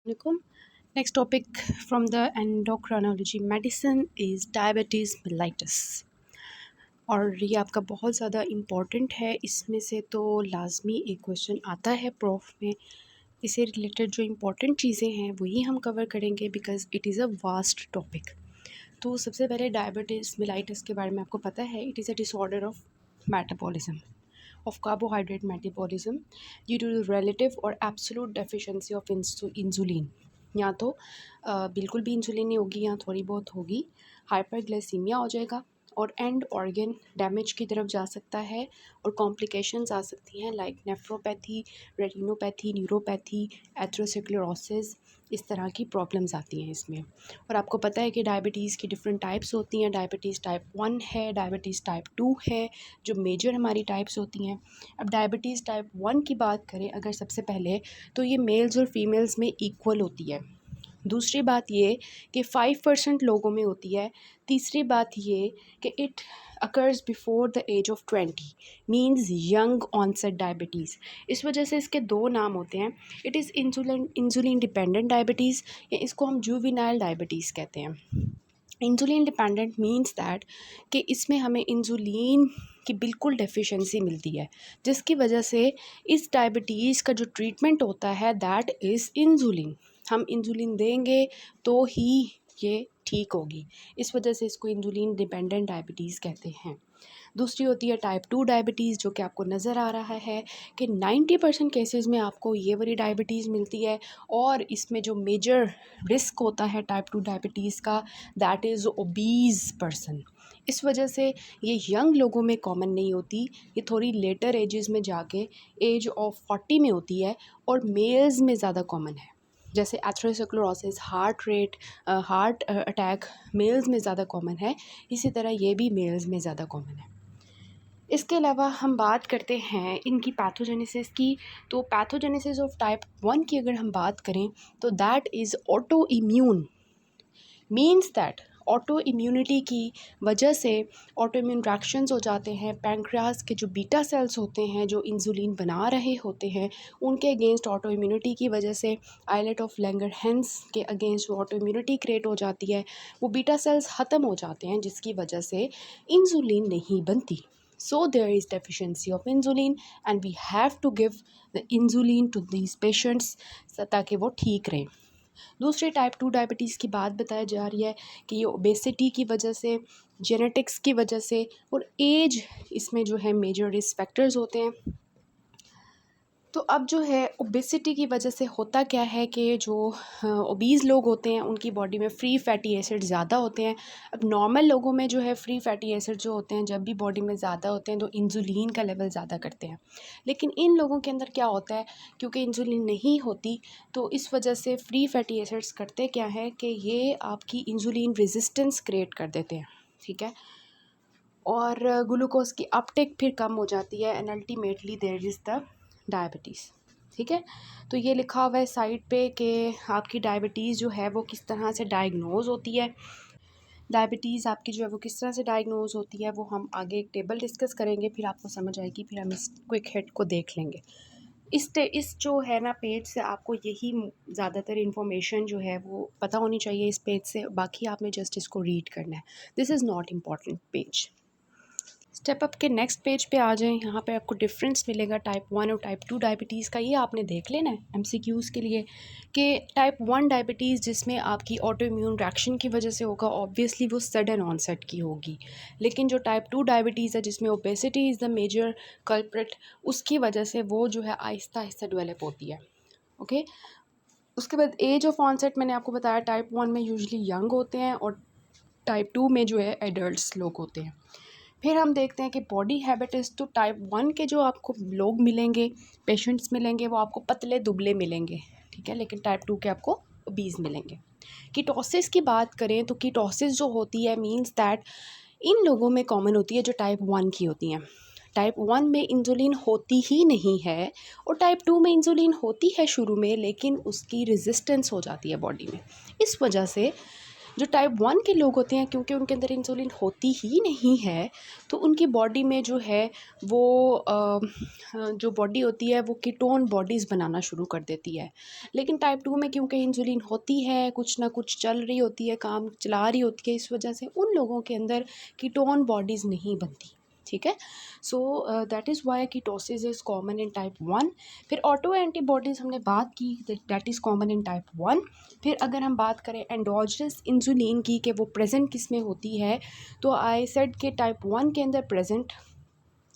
Assalamualaikum. Next topic from the endocrinology medicine is diabetes mellitus. और ये आपका बहुत ज़्यादा इम्पॉर्टेंट है। इसमें से तो लाजमी एक क्वेश्चन आता है प्रोफ में। इससे रिलेटेड जो इम्पॉर्टेंट चीज़ें हैं वही हम कवर करेंगे because it is a vast topic. तो सबसे पहले डायबिटीज़ मेलाइटिस के बारे में आपको पता है, it is a disorder of metabolism of carbohydrate metabolism due to the relative or absolute deficiency of insulin। या तो बिल्कुल भी इंसुलिन नहीं होगी या थोड़ी बहुत होगी, हाइपरग्लाइसीमिया हो जाएगा और एंड ऑर्गन डैमेज की तरफ जा सकता है और कॉम्प्लिकेशंस आ सकती हैं like nephropathy, retinopathy, neuropathy, atherosclerosis, इस तरह की प्रॉब्लम्स आती हैं इसमें। और आपको पता है कि डायबिटीज़ की डिफरेंट टाइप्स होती हैं। डायबिटीज़ टाइप 1 है, डायबिटीज़ टाइप 2 है, जो मेजर हमारी टाइप्स होती हैं। अब डायबिटीज़ टाइप 1 की बात करें अगर सबसे पहले, तो ये मेल्स और फीमेल्स में इक्वल होती है। दूसरी बात ये कि 5% लोगों में होती है। तीसरी बात ये कि it occurs before the age of 20 means young onset diabetes. इस वजह से इसके दो नाम होते हैं। It is insulin dependent diabetes या इसको हम जुवेनाइल डायबिटीज़ कहते हैं। इंसुलिन डिपेंडेंट मीन्स दैट कि इसमें हमें इंसुलिन की बिल्कुल डेफिशिएंसी मिलती है, जिसकी वजह से इस डायबिटीज़ का जो ट्रीटमेंट होता है दैट इज़ इंसुलिन। हम इंसुलिन देंगे तो ही ये ठीक होगी। इस वजह से इसको इंसुलिन डिपेंडेंट डायबिटीज़ कहते हैं। दूसरी होती है टाइप 2 डायबिटीज़, जो कि आपको नज़र आ रहा है कि 90% केसेस में आपको ये वाली डायबिटीज़ मिलती है। और इसमें जो मेजर रिस्क होता है टाइप 2 डायबिटीज़ का दैट इज़ ओबीज़ पर्सन। इस वजह से ये यंग लोगों में कॉमन नहीं होती, ये थोड़ी लेटर एजेस में जाके एज ऑफ 40 में होती है और मेल्स में ज़्यादा कॉमन है। जैसे एथेरोस्क्लेरोसिस, हार्ट अटैक मेल्स में ज़्यादा कॉमन है, इसी तरह ये भी मेल्स में ज़्यादा कॉमन है। इसके अलावा हम बात करते हैं इनकी पैथोजेनेसिस की। तो पैथोजेनेसिस ऑफ टाइप 1 की अगर हम बात करें तो that is auto immune. Means that auto immunity की वजह से ऑटो इम्यून रिएक्शंस हो जाते हैं। पैंक्रियाज के जो बीटा सेल्स होते हैं जो इंसुलिन बना रहे होते हैं, उनके अगेंस्ट ऑटो इम्यूनिटी की वजह से आइलेट ऑफ लैंगरहैंस के अगेंस्ट ऑटो इम्यूनिटी क्रिएट हो जाती है। वो बीटा सेल्स ख़त्म हो जाते हैं जिसकी वजह से इंसुलिन नहीं बनती। So there is deficiency of insulin and we have to give the insulin to these patients ताकि वो ठीक रहें। दूसरी टाइप 2 डायबिटीज़ की बात बताई जा रही है कि ये ओबेसिटी की वजह से, जेनेटिक्स की वजह से और एज इसमें जो है मेजर रिस्क फैक्टर्स होते हैं। तो अब जो है ओबेसिटी की वजह से होता क्या है कि जो ओबीज़ लोग होते हैं उनकी बॉडी में फ्री फैटी एसिड ज़्यादा होते हैं। अब नॉर्मल लोगों में जो है फ्री फैटी एसिड जो होते हैं जब भी बॉडी में ज़्यादा होते हैं तो इंसुलिन का लेवल ज़्यादा करते हैं। लेकिन इन लोगों के अंदर क्या होता है, क्योंकि इंसुलिन नहीं होती तो इस वजह से फ्री फैटी एसिड्स करते क्या है कि ये आपकी इंसुलिन रेजिस्टेंस क्रिएट कर देते हैं, ठीक है। और ग्लूकोज की अपटेक फिर कम हो जाती है and ultimately there is the diabetes, ठीक है। तो ये लिखा हुआ है साइड पे कि आपकी डायबिटीज़ जो है वो किस तरह से डायग्नोज होती है। डायबिटीज़ आपकी जो है वो किस तरह से डायग्नोज होती है वो हम आगे एक टेबल डिस्कस करेंगे, फिर आपको समझ आएगी, फिर हम इस क्विक हिट को देख लेंगे। इस जो है ना पेज से आपको यही ज़्यादातर इन्फॉर्मेशन जो है वो पता होनी चाहिए इस पेज से, बाकी आपने जस्ट इसको रीड करना है। This is not important page. Step up के नेक्स्ट पेज पे आ जाएं। यहाँ पे आपको डिफरेंस मिलेगा टाइप 1 और टाइप 2 डायबिटीज़ का। ये आपने देख लेना है एमसीक्यूज़ के लिए कि टाइप 1 डायबिटीज़ जिसमें आपकी ऑटो इम्यून रिएक्शन की वजह से होगा, ऑब्वियसली वो सडन ऑनसेट की होगी। लेकिन जो टाइप 2 डायबिटीज़ है जिसमें obesity is the major culprit, उसकी वजह से वो जो है आहिस्ता आहिस्ता डेवलप होती है, ओके। उसके बाद एज ऑफ ऑनसेट मैंने आपको बताया टाइप 1 में यूजली यंग होते हैं और टाइप 2 में जो है एडल्ट्स लोग होते हैं। फिर हम देखते हैं कि बॉडी हैबिट्स। तो टाइप 1 के जो आपको लोग मिलेंगे, पेशेंट्स मिलेंगे, वो आपको पतले दुबले मिलेंगे, ठीक है। लेकिन टाइप 2 के आपको ओबीज़ मिलेंगे। कीटोसिस की बात करें तो कीटोसिस जो होती है मींस दैट इन लोगों में कॉमन होती है जो टाइप 1 की होती हैं। टाइप 1 में इंसुलिन होती ही नहीं है और टाइप 2 में इंसुलिन होती है शुरू में, लेकिन उसकी रेजिस्टेंस हो जाती है बॉडी में। इस वजह से जो टाइप 1 के लोग होते हैं, क्योंकि उनके अंदर इंसुलिन होती ही नहीं है, तो उनकी बॉडी में जो है वो जो बॉडी होती है वो कीटोन बॉडीज़ बनाना शुरू कर देती है। लेकिन टाइप 2 में क्योंकि इंसुलिन होती है, कुछ ना कुछ चल रही होती है, काम चला रही होती है, इस वजह से उन लोगों के अंदर कीटोन बॉडीज़ नहीं बनती। ठीक है, so that is why ketosis is common in type 1। फिर ऑटो एंटीबॉडीज़ हमने बात की, that is common in type 1। फिर अगर हम बात करें एंडोजनस इंसुलिन की कि वो प्रेजेंट किस में होती है, तो आई सेड के टाइप 1 के अंदर प्रेजेंट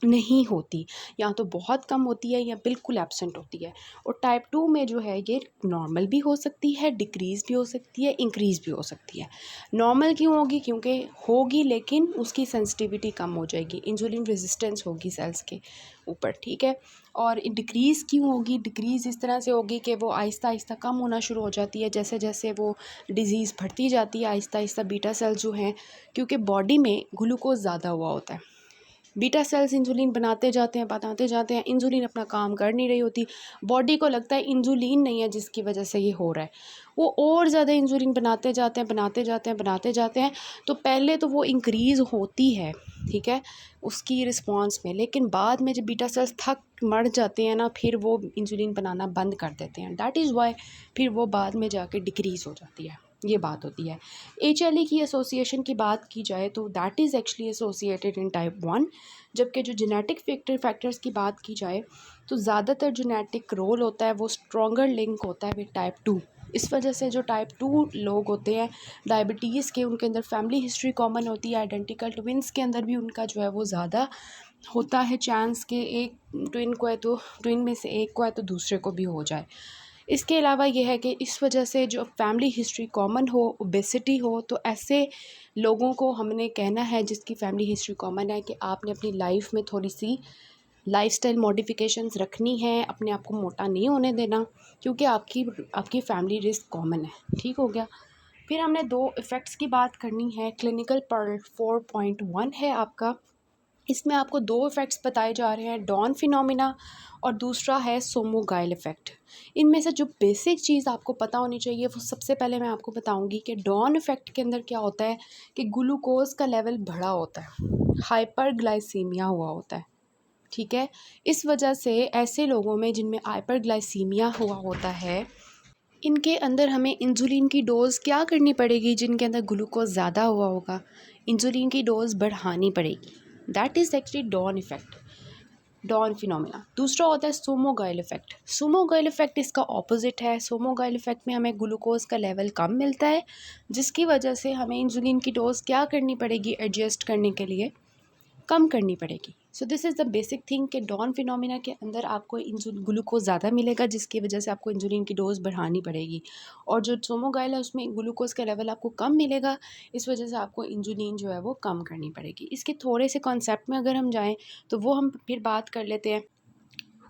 नहीं होती, या तो बहुत कम होती है या बिल्कुल एब्सेंट होती है। और टाइप 2 में जो है ये नॉर्मल भी हो सकती है, डिक्रीज़ भी हो सकती है, इंक्रीज़ भी हो सकती है। नॉर्मल क्यों होगी? क्योंकि होगी लेकिन उसकी सेंसिटिविटी कम हो जाएगी, इंसुलिन रेजिस्टेंस होगी सेल्स के ऊपर। ठीक है, और डिक्रीज़ क्यों होगी? डिक्रीज़ इस तरह से होगी कि वो आहिस्ता आहिस्ता कम होना शुरू हो जाती है, जैसे जैसे वो डिज़ीज़ बढ़ती जाती है आहिस्ता आहिस्ता। बीटा सेल्स जो हैं, क्योंकि बॉडी में ग्लूकोज ज़्यादा हुआ होता है, बीटा सेल्स इंसुलिन बनाते जाते हैं, इंसुलिन अपना काम कर नहीं रही होती, बॉडी को लगता है इंसुलिन नहीं है जिसकी वजह से ये हो रहा है, वो और ज़्यादा इंसुलिन बनाते जाते हैं। तो पहले तो वो इंक्रीज़ होती है, ठीक है, उसकी रिस्पॉन्स में, लेकिन बाद में जब बीटा सेल्स थक मर जाते हैं ना, फिर वो इंसुलिन बनाना बंद कर देते हैं। दैट इज़ वाई फिर वो बाद में जाके डिक्रीज़ हो जाती है, ये बात होती है। HLE की एसोसिएशन की बात की जाए तो that is actually associated in type 1। जबकि जो जेनेटिक फैक्टर्स की बात की जाए तो ज़्यादातर जेनेटिक रोल होता है वो स्ट्रॉन्गर लिंक होता है विद टाइप 2। इस वजह से जो टाइप 2 लोग होते हैं डायबिटीज़ के, उनके अंदर फैमिली हिस्ट्री कॉमन होती है। आइडेंटिकल ट्विंस के अंदर भी उनका जो है वो ज़्यादा होता है चांस के एक ट्विन को है तो ट्विन में से एक को है तो दूसरे को भी हो जाए। इसके अलावा ये है कि इस वजह से जो फैमिली हिस्ट्री कॉमन हो, ओबेसिटी हो, तो ऐसे लोगों को हमने कहना है जिसकी फैमिली हिस्ट्री कॉमन है कि आपने अपनी लाइफ में थोड़ी सी लाइफस्टाइल मॉडिफिकेशंस रखनी है, अपने आप को मोटा नहीं होने देना, क्योंकि आपकी फैमिली रिस्क कॉमन है। ठीक हो गया। फिर हमने 2 इफ़ेक्ट्स की बात करनी है। क्लिनिकल पर 4.1 है आपका, इसमें आपको 2 इफ़ेक्ट्स बताए जा रहे हैं, डॉन फिनोमिना और दूसरा है सोमोगाइल इफ़ेक्ट। इनमें से जो बेसिक चीज़ आपको पता होनी चाहिए वो सबसे पहले मैं आपको बताऊंगी कि डॉन इफ़ेक्ट के अंदर क्या होता है कि ग्लूकोज का लेवल बढ़ा होता है, हाइपरग्लाइसीमिया हुआ होता है। ठीक है, इस वजह से ऐसे लोगों में जिनमें हाइपरग्लाइसीमिया हुआ होता है, इनके अंदर हमें इंसुलिन की डोज़ क्या करनी पड़ेगी? जिनके अंदर ग्लूकोज ज़्यादा हुआ होगा, इंसुलिन की डोज़ बढ़ानी पड़ेगी। That is actually dawn effect, dawn phenomena. दूसरा होता है सोमोगाइल इफ़ेक्ट। सोमोगाइल इफ़ेक्ट इसका ऑपोजिट है। सोमोगाइल इफ़ेक्ट में हमें ग्लूकोज का लेवल कम मिलता है, जिसकी वजह से हमें इंसुलिन की डोज़ क्या करनी पड़ेगी? एडजस्ट करने के लिए कम करनी पड़ेगी। So this is the basic thing कि डॉन फिनोमिना के अंदर आपको ग्लूकोज ज़्यादा मिलेगा, जिसकी वजह से आपको इंसुलिन की डोज़ बढ़ानी पड़ेगी। और जो सोमोगाइल है उसमें ग्लूकोज का लेवल आपको कम मिलेगा, इस वजह से आपको इंसुलिन जो है वो कम करनी पड़ेगी। इसके थोड़े से कॉन्सेप्ट में अगर हम जाएँ तो वो हम फिर बात कर लेते हैं।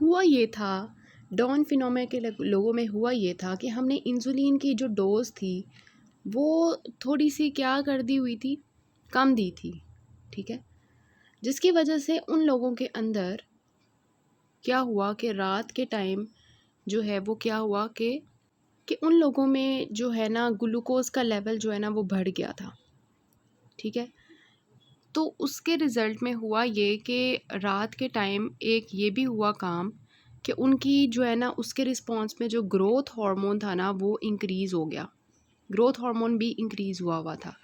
हुआ ये था, डॉन फिनोमिना के लोगों में हुआ ये था कि हमने इंसुलिन की जो डोज़ थी वो थोड़ी सी क्या कर दी हुई थी, कम दी थी। ठीक है, जिसकी वजह से उन लोगों के अंदर क्या हुआ कि रात के टाइम जो है वो क्या हुआ कि उन लोगों में जो है ना ग्लूकोज का लेवल जो है ना वो बढ़ गया था। ठीक है, तो उसके रिज़ल्ट में हुआ ये कि रात के टाइम एक ये भी हुआ काम कि उनकी जो है ना उसके रिस्पॉन्स में जो ग्रोथ हार्मोन था ना वो इंक्रीज़ हो गया, ग्रोथ हार्मोन भी इंक्रीज़ हुआ था।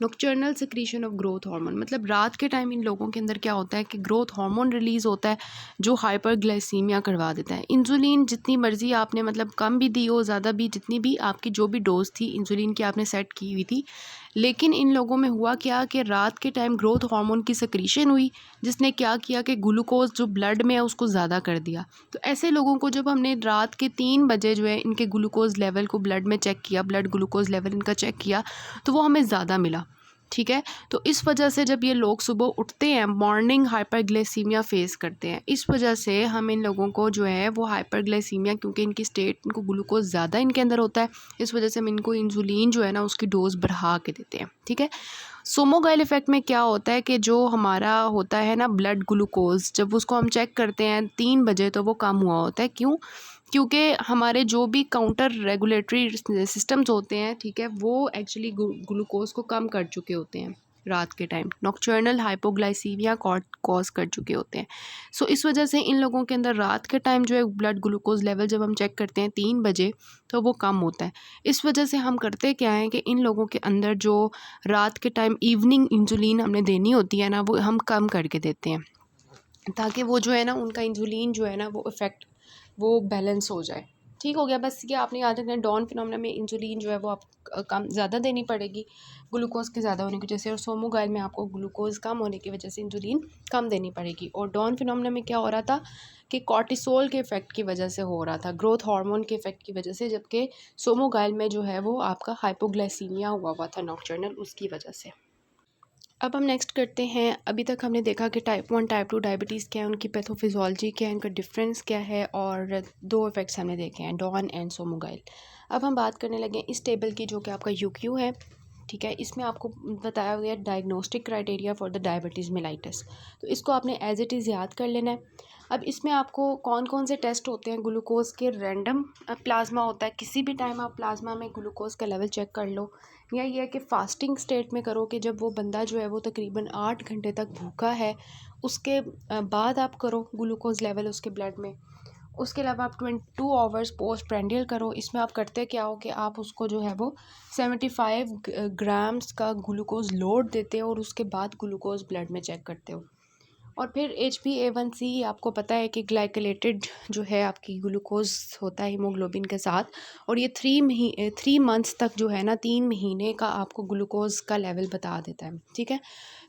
Nocturnal secretion of growth hormone, मतलब रात के टाइम इन लोगों के अंदर क्या होता है कि ग्रोथ हार्मोन रिलीज़ होता है जो हाइपरग्लाइसीमिया करवा देता है। इंसुलिन जितनी मर्ज़ी आपने मतलब कम भी दी हो, ज़्यादा भी, जितनी भी आपकी जो भी डोज थी इंसुलिन की आपने सेट की हुई थी, लेकिन इन लोगों में हुआ क्या कि रात के टाइम ग्रोथ हार्मोन की सिक्रीशन हुई, जिसने क्या किया कि ग्लूकोज जो ब्लड में है उसको ज़्यादा कर दिया। तो ऐसे लोगों को जब हमने रात के 3 बजे जो है इनके ग्लूकोज लेवल को ब्लड में चेक किया, ब्लड ग्लूकोज लेवल इनका चेक किया, तो वो हमें ज़्यादा मिला। ठीक है, तो इस वजह से जब ये लोग सुबह उठते हैं मॉर्निंग हाइपरग्लाइसीमिया फेस करते हैं। इस वजह से हम इन लोगों को जो है वो हाइपरग्लाइसीमिया, क्योंकि इनकी स्टेट, इनको ग्लूकोज ज़्यादा इनके अंदर होता है, इस वजह से हम इनको इंसुलिन जो है ना उसकी डोज़ बढ़ा के देते हैं। ठीक है, सोमोगाइल इफ़ेक्ट में क्या होता है कि जो हमारा होता है ना ब्लड ग्लूकोज, जब उसको हम चेक करते हैं 3 बजे तो वो कम हुआ होता है। क्यों? क्योंकि हमारे जो भी काउंटर रेगुलेटरी सिस्टम्स होते हैं, ठीक है, वो एक्चुअली ग्लूकोज को कम कर चुके होते हैं रात के टाइम, नॉक्टर्नल हाइपोग्लाइसीमिया कॉज कर चुके होते हैं। सो इस वजह से इन लोगों के अंदर रात के टाइम जो है ब्लड ग्लूकोज लेवल जब हम चेक करते हैं 3 बजे, तो वो कम होता है। इस वजह से हम करते क्या है कि इन लोगों के अंदर जो रात के टाइम इवनिंग इंसुलिन हमने देनी होती है ना, वो हम कम करके देते हैं, ताकि वो जो है ना उनका इंसुलिन जो है ना वो इफ़ेक्ट वो बैलेंस हो जाए। ठीक हो गया। बस ये आपने याद रखना है, डॉन फिनोमेना में इंसुलिन जो है वो आप कम ज़्यादा देनी पड़ेगी ग्लूकोज के ज़्यादा होने की वजह से, और सोमोगाइल में आपको ग्लूकोज कम होने की वजह से इंसुलिन कम देनी पड़ेगी। और डॉन फिनोमेना में क्या हो रहा था कि कॉर्टिसोल के इफ़ेक्ट की वजह से हो रहा था, ग्रोथ हार्मोन के इफ़ेक्ट की वजह से, जबकि सोमोगाइल में जो है वो आपका हाइपोग्लाइसीमिया हुआ था नॉक्टर्नल, उसकी वजह से। अब हम नेक्स्ट करते हैं। अभी तक हमने देखा कि टाइप 1 टाइप 2 डायबिटीज़ क्या है, उनकी पैथोफिजियोलॉजी क्या है, उनका डिफरेंस क्या है, और 2 इफ़ेक्ट्स हमने देखे हैं, डॉन एंड सोमोगाइल। अब हम बात करने लगे इस टेबल की, जो कि आपका यूक्यू है, ठीक है। इसमें आपको बताया गया diagnostic criteria for the diabetes mellitus, तो इसको आपने एज इट इज़ याद कर लेना है। अब इसमें आपको कौन कौन से टेस्ट होते हैं, ग्लूकोज के रैंडम प्लाज्मा होता है, किसी भी टाइम आप प्लाज्मा में ग्लूकोज का लेवल चेक कर लो, या ये है कि फास्टिंग स्टेट में करो, कि जब वो बंदा जो है वो तकरीबन 8 घंटे तक भूखा है, उसके बाद आप करो ग्लूकोज लेवल उसके ब्लड में। उसके अलावा आप 22 आवर्स पोस्ट प्रेंडियल करो। इसमें आप करते क्या हो कि आप उसको जो है वो 75 ग्राम्स का ग्लूकोज लोड देते हो, और उसके बाद ग्लूकोज ब्लड में चेक करते हो। और फिर HbA1c आपको पता है कि ग्लाइकोलेटेड जो है आपकी ग्लूकोज होता है हीमोग्लोबिन के साथ, और ये 3 मंथ्स तक जो है ना, 3 महीने का आपको ग्लूकोज का लेवल बता देता है, ठीक है।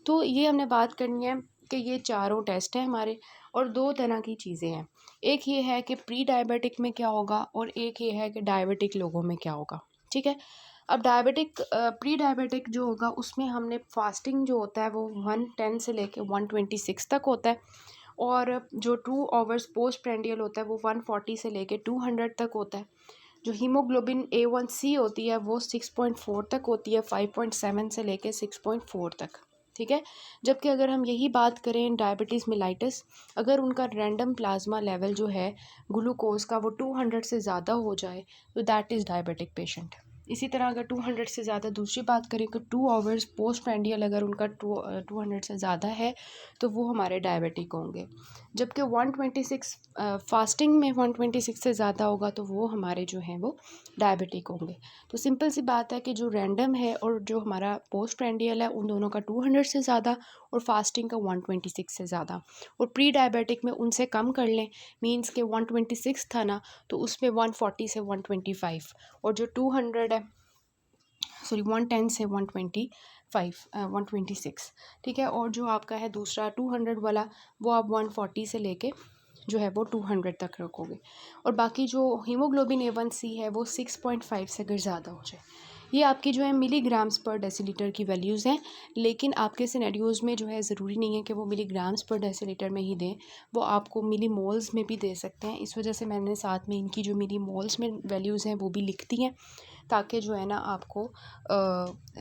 तो ये हमने बात करनी है कि ये चारों टेस्ट हैं हमारे, और 2 तरह की चीज़ें हैं। एक ये है कि प्री डायबिटिक में क्या होगा, और एक ये है कि डायबिटिक लोगों में क्या होगा, ठीक है। अब प्री डायबिटिक जो होगा उसमें हमने फास्टिंग जो होता है वो 110 से लेके 126 तक होता है, और जो 2 आवर्स पोस्ट प्रेंडियल होता है वो 140 से लेके 200 तक होता है। जो हीमोग्लोबिन A1c होती है वो 6.4 तक होती है, 5.7 से लेके 6.4 तक, ठीक है। जबकि अगर हम यही बात करें डायबिटीज़ मिलाइटस, अगर उनका रैंडम प्लाज्मा लेवल जो है ग्लूकोज का वो 200 से ज़्यादा हो जाए, तो दैट इज़ डायबिटिक पेशेंट। इसी तरह अगर 200 से ज़्यादा, दूसरी बात करें कि 2 आवर्स पोस्ट प्रेंडियल अगर उनका 200 से ज़्यादा है, तो वो हमारे डायबिटिक होंगे। जबकि 126 फास्टिंग में 126 से ज़्यादा होगा, तो वो हमारे जो हैं वो डायबिटिक होंगे। तो सिंपल सी बात है कि जो रैंडम है और जो हमारा पोस्ट प्रेंडियल है, उन दोनों का 200 से ज़्यादा, और फास्टिंग का 126 से ज़्यादा, और प्री डायबिटिक में उनसे कम कर लें, मीन्स के 126 था ना, तो उसमें 140 से 125, और जो 200 है, सॉरी 110 से 126, ठीक है। और जो आपका है दूसरा 200 वाला, वो आप 140 से लेके जो है वो 200 तक रखोगे। और बाकी जो हीमोग्लोबिन A1c है वो 6.5 से अगर ज़्यादा हो जाए, ये आपकी जो है मिलीग्राम्स पर डेसीलीटर की वैल्यूज़ हैं। लेकिन आपके सिनेरियोज़ में जो है ज़रूरी नहीं है कि वो मिलीग्राम्स पर डेसीलीटर में ही दें, वो आपको मिली मोल्स में भी दे सकते हैं। इस वजह से मैंने साथ में इनकी जो मिली मोल्स में वैल्यूज़ हैं वो भी लिख दी हैं, ताकि जो है ना आपको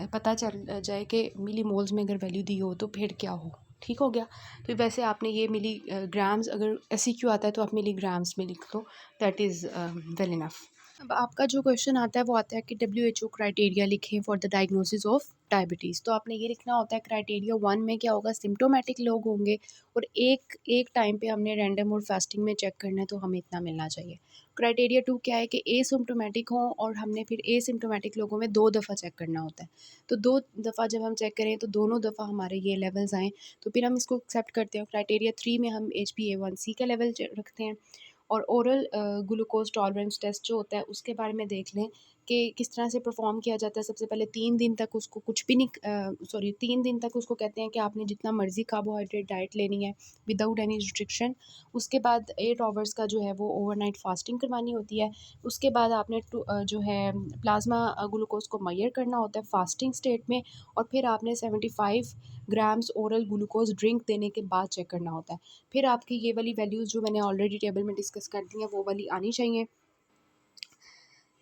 पता चल जाए कि मिली मोल्स में अगर वैल्यू दी हो तो फिर क्या हो, ठीक हो गया। तो वैसे आपने ये मिली ग्राम्स, अगर SEQ आता है तो आप मिली ग्राम्स में लिख लो, दैट इज़ वेल इनफ। अब आपका जो क्वेश्चन आता है वो आता है कि WHO क्राइटेरिया लिखें for the diagnosis of diabetes. तो आपने ये लिखना होता है क्राइटेरिया 1 में क्या होगा, सिम्टोमेटिक लोग होंगे, और एक एक टाइम पे हमने रैंडम और फास्टिंग में चेक करना है, तो हमें इतना मिलना चाहिए। क्राइटेरिया 2 क्या है कि एसिम्प्टोमेटिक हों, और हमने फिर एसिम्प्टोमेटिक लोगों में 2 दफ़ा चेक करना होता है। तो 2 दफ़ा जब हम चेक करें तो दोनों दफ़ा हमारे ये लेवल्स आएँ, तो फिर हम इसको एक्सेप्ट करते हैं। क्राइटेरिया 3 में हम HbA1c का लेवल रखते हैं। और ओरल ग्लूकोज टॉलरेंस टेस्ट जो होता है उसके बारे में देख लें कि किस तरह से परफॉर्म किया जाता है। सबसे पहले 3 दिन तक उसको कुछ भी नहीं, सॉरी 3 दिन तक उसको कहते हैं कि आपने जितना मर्ज़ी कार्बोहाइड्रेट डाइट लेनी है विदाउट एनी रिस्ट्रिक्शन। उसके बाद 8 आवर्स का जो है वो ओवरनाइट फास्टिंग करवानी होती है। उसके बाद आपने जो है प्लाज्मा ग्लूकोज को मेजर करना होता है फास्टिंग स्टेट में, और फिर आपने 75 ग्राम्स ओरल ग्लूकोज ड्रिंक देने के बाद चेक करना होता है। फिर आपकी ये वाली वैल्यूज़ जो मैंने ऑलरेडी टेबल में डिस्कस कर दी हैं वो वाली आनी चाहिए,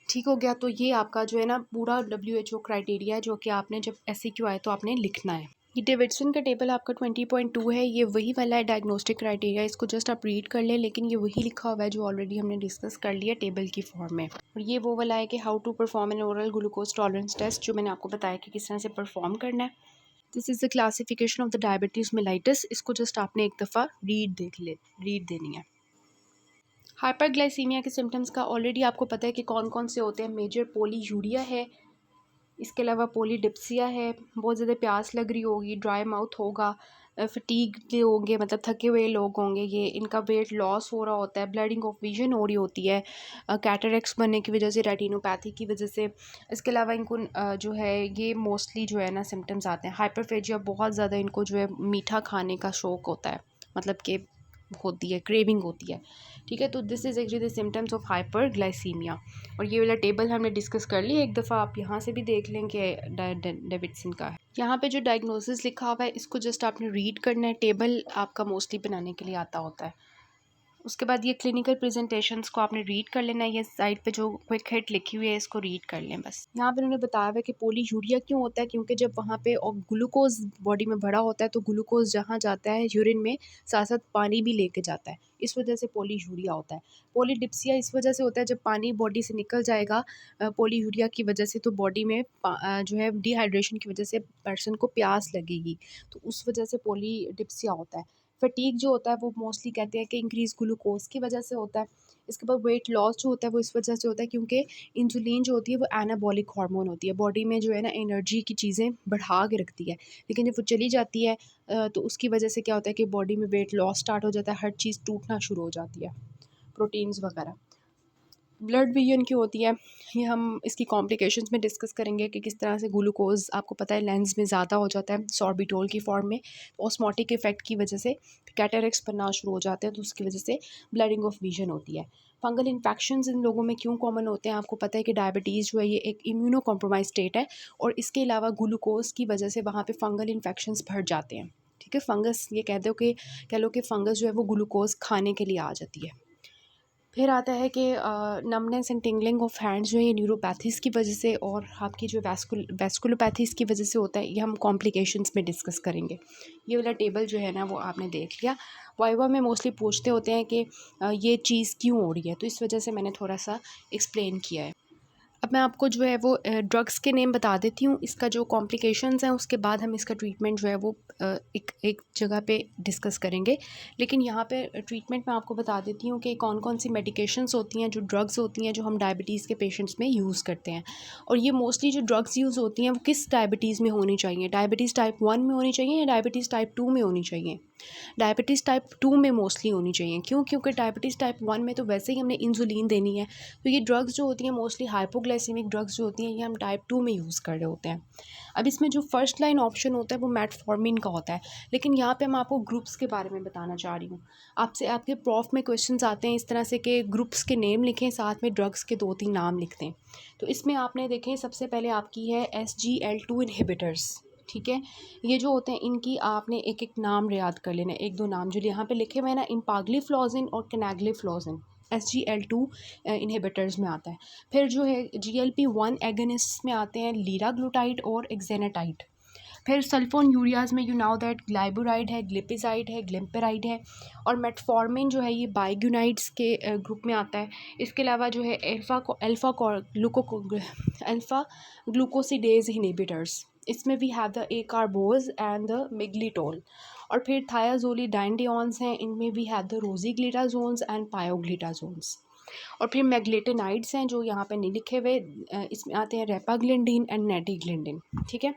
ठीक हो गया। तो ये आपका जो है ना पूरा WHO क्राइटेरिया है, जो कि आपने जब SEQ आए तो आपने लिखना है। ये डेविडसन का टेबल आपका 20.2 है, ये वही वाला है डायग्नोस्टिक क्राइटेरिया, इसको जस्ट आप रीड कर लें, लेकिन ये वही लिखा हुआ है जो ऑलरेडी हमने डिस्कस कर लिया टेबल की फॉर्म में। और ये वो वाला है कि how to perform an oral glucose tolerance test, जो मैंने आपको बताया कि किस तरह से परफॉर्म करना है। This is the classification of the diabetes mellitus, इसको जस्ट आपने एक दफ़ा रीड देनी है। हाइपरग्लाइसीमिया के सिम्टम्स का ऑलरेडी आपको पता है कि कौन कौन से होते हैं। मेजर पोलीयूरिया है, इसके अलावा पोलीडिप्सिया है, बहुत ज़्यादा प्यास लग रही होगी, ड्राई माउथ होगा, फटीग होंगे, मतलब थके हुए लोग होंगे, ये इनका वेट लॉस हो रहा होता है, ब्लडिंग ऑफ विजन हो रही होती है कैटरेक्ट्स बनने की वजह से, रेटिनोपैथी की वजह से। इसके अलावा इनको जो है ये मोस्टली जो है ना सिम्टम्स आते हैं। हाइपरफेजिया, बहुत ज़्यादा इनको जो है मीठा खाने का शौक़ होता है, मतलब कि होती है, क्रेविंग होती है, ठीक है। तो this is actually the symptoms of hyperglycaemia. और ये वाला टेबल हमने डिस्कस कर लिया, एक दफ़ा आप यहाँ से भी देख लें कि डेविडसन का है। यहाँ पे जो डायग्नोसिस लिखा हुआ है इसको जस्ट आपने रीड करना है, टेबल आपका मोस्टली बनाने के लिए आता होता है। उसके बाद ये क्लिनिकल प्रेजेंटेशंस को आपने रीड कर लेना है, ये साइड पे जो क्विक हिट लिखी हुई है इसको रीड कर लें बस। यहाँ पे उन्होंने बताया हुआ है कि पोलीयूरिया क्यों होता है, क्योंकि जब वहाँ पे ग्लूकोज बॉडी में भरा होता है तो ग्लूकोज जहाँ जाता है यूरिन में, साथ साथ पानी भी लेके जाता है, इस वजह से पोलीयूरिया होता है। पोलीडिप्सिया इस वजह से होता है, जब पानी बॉडी से निकल जाएगा पोलीयूरिया की वजह से, तो बॉडी में जो है डिहाइड्रेशन की वजह से पर्सन को प्यास लगेगी, तो उस वजह से पोलीडिप्सिया होता है। फटीग जो होता है वो मोस्टली कहते हैं कि इंक्रीज़ ग्लूकोज की वजह से होता है। इसके बाद वेट लॉस जो होता है वो इस वजह से होता है क्योंकि इंसुलिन जो होती है वो एनाबॉलिक हार्मोन होती है, बॉडी में जो है ना एनर्जी की चीज़ें बढ़ा के रखती है, लेकिन जब वो चली जाती है तो उसकी वजह से क्या होता है कि बॉडी में वेट लॉस स्टार्ट हो जाता है, हर चीज़ टूटना शुरू हो जाती है, प्रोटीन्स वगैरह। ब्लड विजन की होती है, ये हम इसकी कॉम्प्लिकेशंस में डिस्कस करेंगे कि किस तरह से ग्लूकोज आपको पता है लेंस में ज़्यादा हो जाता है सॉर्बिटोल की फॉर्म में, ऑस्मोटिक इफेक्ट की वजह से कैटरेक्ट्स बनना शुरू हो जाते हैं, तो उसकी वजह से ब्लडिंग ऑफ विजन होती है। फंगल इन्फेक्शंस इन लोगों में क्यों कॉमन होते हैं, आपको पता है कि डायबिटीज़ जो है ये एक इम्यूनो कॉम्प्रोमाइज स्टेट है, और इसके अलावा ग्लूकोज की वजह से वहाँ पे फंगल इन्फेक्शंस बढ़ जाते हैं, ठीक है। फंगस, ये कह लो कि फंगस जो है वो ग्लूकोज खाने के लिए आ जाती है। फिर आता है कि numbness and tingling of hands जो है ये न्यूरोपैथीज़ की वजह से और आपकी जो वैस्कुलोपैथीज़ की वजह से होता है, ये हम कॉम्प्लिकेशंस में डिस्कस करेंगे। ये वाला टेबल जो है ना वो आपने देख लिया। वाइवा में मोस्टली पूछते होते हैं कि ये चीज़ क्यों हो रही है, तो इस वजह से मैंने थोड़ा सा एक्सप्लेन किया है। अब मैं आपको जो है वो ड्रग्स के नेम बता देती हूँ, इसका जो कॉम्प्लिकेशंस हैं उसके बाद हम इसका ट्रीटमेंट जो है वो एक जगह पे डिस्कस करेंगे। लेकिन यहाँ पे ट्रीटमेंट मैं आपको बता देती हूँ कि कौन कौन सी मेडिकेशंस होती हैं, जो ड्रग्स होती हैं जो हम डायबिटीज़ के पेशेंट्स में यूज़ करते हैं। और ये मोस्टली जो ड्रग्स यूज़ होती हैं वो किस डायबिटीज़ में होनी चाहिए, डायबिटीज़ टाइप 1 में होनी चाहिए या डायबिटीज़ टाइप 2 में होनी चाहिए। डायबिटीज़ टाइप 2 में मोस्टली होनी चाहिए, क्यों? क्योंकि डायबिटीज़ टाइप 1 में तो वैसे ही हमने इंसुलिन देनी है, तो ये ड्रग्स जो होती हैं मोस्टली हाइपोग्लाइसेमिक ड्रग्स जो होती हैं ये हम टाइप 2 में यूज़ कर रहे होते हैं। अब इसमें जो फर्स्ट लाइन ऑप्शन होता है वो मेटफॉर्मिन का होता है, लेकिन यहाँ पे मैं आपको ग्रुप्स के बारे में बताना चाह रही हूँ। आपसे आपके प्रॉफ में क्वेश्चंस आते हैं इस तरह से कि ग्रुप्स के नेम लिखें, साथ में ड्रग्स के 2-3 नाम लिख दें। तो इसमें आपने देखें सबसे पहले आपकी है SGLT2 इनहिबिटर्स, ठीक है। ये जो होते हैं इनकी आपने एक एक नाम याद कर लेना, 1-2 नाम जो यहाँ पे लिखे हुए हैं ना, इम्पाग्लिफ्लोजिन और कनाग्लिफ्लोजिन SGL2 इनहिबिटर्स में आता है। फिर जो है GLP-1 एगनिस्ट में आते हैं लीराग्लूटाइड और एक्जेनाटाइड। फिर सल्फोन यूरियाज़ में यू नाउ दैट ग्लाइबुराइड है, ग्लिपिजाइड है, ग्लिम्पेराइड है। और मेटफॉर्मिन जो है ये बाइग्यूनाइड्स के ग्रुप में आता है। इसके अलावा जो है अल्फ़ा ग्लूकोसिडेज इनहिबिटर्स, इसमें we have the acarbose and the miglitol. और फिर थायाजोलिडाइंडियंस हैं, इनमें we have the rosiglitazones and pioglitazones. और फिर मैग्लेटेनाइड्स हैं जो यहाँ पे नहीं लिखे हुए, इसमें आते हैं रेपाग्लिंडिन एंड नेटिग्लिंडिन, ठीक है।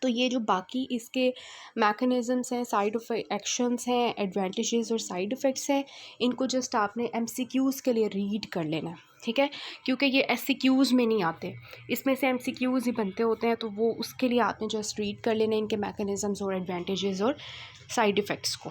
तो ये जो बाकी इसके मैकेनिज़म्स हैं, साइड एक्शंस हैं, एडवांटेजेस और साइड इफ़ेक्ट्स हैं, इनको जस्ट आपने MCQs के लिए रीड कर लेना है, ठीक है। क्योंकि ये SCQs में नहीं आते, इसमें से MCQs ही बनते होते हैं, तो वो उसके लिए आपने जस्ट रीड कर लेना इनके मैकेनिज़म्स और एडवांटेजेस और साइड इफ़ेक्ट्स को।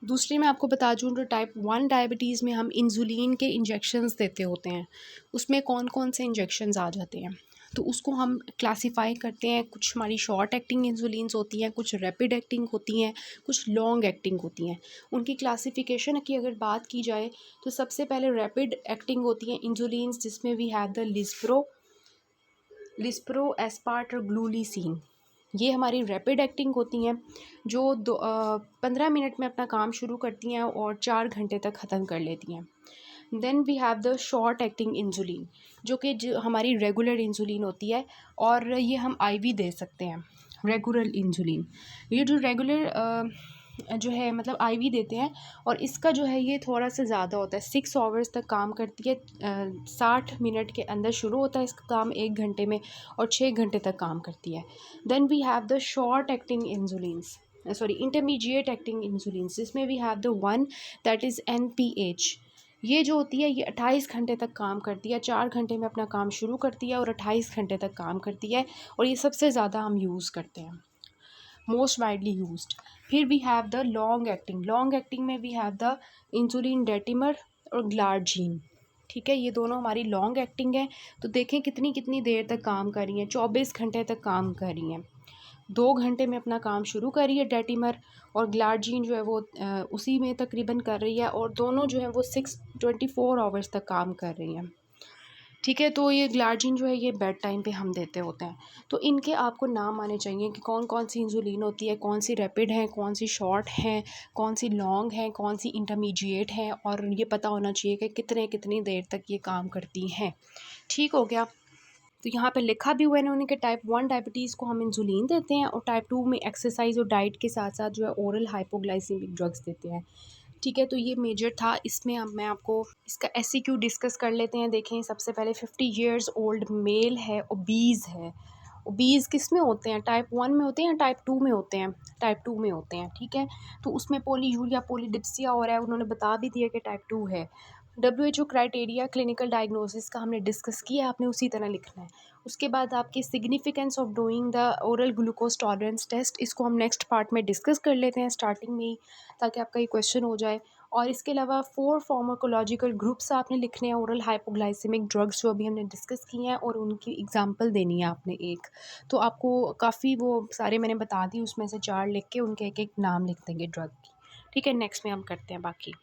दूसरी मैं आपको बता दूँ, जो टाइप 1 डायबिटीज़ में हम इंसुलिन के इंजेक्शंस देते होते हैं, उसमें कौन कौन से इंजेक्शंस आ जाते हैं, तो उसको हम क्लासिफाई करते हैं। कुछ हमारी शॉर्ट एक्टिंग इंसुलिन्स होती हैं, कुछ रैपिड एक्टिंग होती हैं, कुछ लॉन्ग एक्टिंग होती हैं। उनकी क्लासिफिकेशन की अगर बात की जाए तो सबसे पहले रैपिड एक्टिंग होती हैं इंसुलिन्स, जिसमें we have the lispro, aspart और ग्लूलिसिन। ये हमारी रैपिड एक्टिंग होती हैं जो 15 मिनट में अपना काम शुरू करती हैं और 4 घंटे तक ख़त्म कर लेती हैं। Then we have the short acting insulin, जो कि जो हमारी रेगुलर इंसुलिन होती है और ये हम आईवी दे सकते हैं। रेगुलर इंसुलिन, ये जो रेगुलर जो है मतलब आईवी देते हैं, और इसका जो है ये थोड़ा सा ज़्यादा होता है, 6 आवर्स तक काम करती है। 60 मिनट के अंदर शुरू होता है इसका काम 1 घंटे में, और 6 घंटे तक काम करती है। Then we have the short acting insulins, sorry intermediate acting insulins, जिसमें we have the one that is NPH. ये जो होती है ये 28 घंटे तक काम करती है, 4 घंटे में अपना काम शुरू करती है और 28 घंटे तक काम करती है, और ये सबसे ज़्यादा हम यूज़ करते हैं, मोस्ट वाइडली यूज्ड। फिर we have the long acting में we have the insulin detemir और ग्लार्जीन। ठीक है, ये दोनों हमारी लॉन्ग एक्टिंग है। तो देखें कितनी कितनी देर तक काम कर रही हैं, 24 घंटे तक काम कर रही हैं। 2 घंटे में अपना काम शुरू कर रही है डेटिमर, और ग्लार्जीन जो है वो उसी में तकरीबन कर रही है, और दोनों जो है वो 24 आवर्स तक काम कर रही हैं। ठीक है, तो ये ग्लार्जिन जो है ये बेड टाइम पे हम देते होते हैं। तो इनके आपको नाम आने चाहिए कि कौन कौन सी इंसुलिन होती है, कौन सी रैपिड है, कौन सी शॉर्ट है, कौन सी लॉन्ग है, कौन सी इंटरमीडिएट है, और ये पता होना चाहिए कि कितनी देर तक ये काम करती हैं। ठीक हो गया। तो यहाँ पे लिखा भी हुआ है इन्होंने कि टाइप 1 डायबिटीज़ को हम इंसुलिन देते हैं, और टाइप 2 में एक्सरसाइज और डाइट के साथ साथ जो है ओरल हाइपोग्लाइसीमिक ड्रग्स देते हैं। ठीक है, तो ये मेजर था। इसमें अब मैं आपको इसका एससीक्यू डिस्कस कर लेते हैं। देखें, सबसे पहले 50 इयर्स ओल्ड मेल है, ओबीज़ है। ओबीज़ किस में होते हैं, टाइप 1 में होते हैं या टाइप 2 में होते हैं? टाइप 2 में होते हैं। ठीक है, तो उसमें पोलीयूरिया पोलीडिप्सिया हो रहा है, उन्होंने बता भी दिया कि टाइप 2 है। WHO क्राइटेरिया क्लिनिकल डायग्नोसिस का हमने डिस्कस किया, आपने उसी तरह लिखना है। उसके बाद आपकी significance of doing the oral glucose tolerance test, इसको हम नेक्स्ट पार्ट में डिस्कस कर लेते हैं स्टार्टिंग में ही, ताकि आपका ये क्वेश्चन हो जाए। और इसके अलावा 4 फार्माकोलॉजिकल ग्रुप्स आपने लिखने हैं ओरल हाइपोग्लाइसेमिक ड्रग्स, जो अभी हमने डिस्कस किए हैं, और उनकी एग्जांपल देनी है आपने एक। तो आपको काफ़ी वो सारे मैंने बता दी, उसमें से 4 लिख के उनके एक एक नाम लिख देंगे ड्रग की। ठीक है, नेक्स्ट में हम करते हैं बाकी।